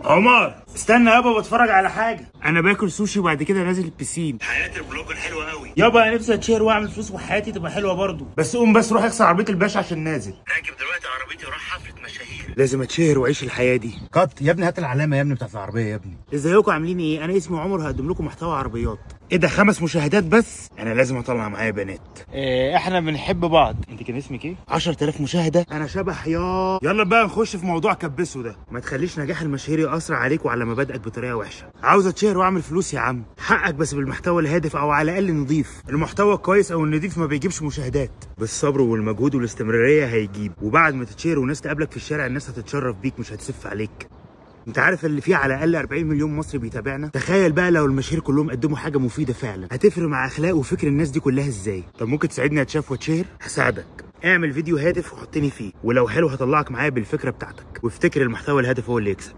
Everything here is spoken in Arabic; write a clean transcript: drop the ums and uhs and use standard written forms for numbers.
عمر استنى يابا، بتفرج على حاجه. انا باكل سوشي وبعد كده نازل البسين. حياه البلوجر حلوه قوي يابا، انا نفسي اتشهر واعمل فلوس وحياتي تبقى حلوه برضه. بس قوم بس روح اكسر عربيه الباشا عشان نازل. راكب دلوقتي عربيتي وراح حفله مشاهير. لازم اتشهر واعيش الحياه دي. قط يا ابني، هات العلامه يا ابني بتاعت العربيه يا ابني. ازيكم عاملين ايه؟ انا اسمي عمر، هقدم لكم محتوى عربيات. ايه ده 5 مشاهدات بس؟ انا لازم اطلع معايا بنات. احنا بنحب بعض. انت كان اسمك ايه؟ 10000 مشاهده. انا شبح يلا بقى نخش في موضوع كبسه ده. ما تخليش نجاح المشاهير يأثر عليك وعلى مبادئك بطريقه وحشه. عاوز اتشهر واعمل فلوس يا عم، حقك بس بالمحتوى الهادف او على الاقل نضيف. المحتوى الكويس او النضيف ما بيجيبش مشاهدات، بالصبر والمجهود والاستمراريه هيجيب. وبعد ما تتشهر وناس تقابلك في الشارع الناس هتتشرف بيك مش هتسف عليك. انت عارف اللي فيه على الاقل 40 مليون مصري بيتابعنا؟ تخيل بقى لو المشاهير كلهم قدموا حاجه مفيده فعلا، هتفرق مع اخلاق وفكر الناس دي كلها ازاي؟ طب ممكن تساعدني اتشاف واتشهر؟ هساعدك. اعمل فيديو هادف وحطني فيه، ولو حلو هطلعك معايا بالفكره بتاعتك، وافتكر المحتوى الهادف هو اللي يكسب.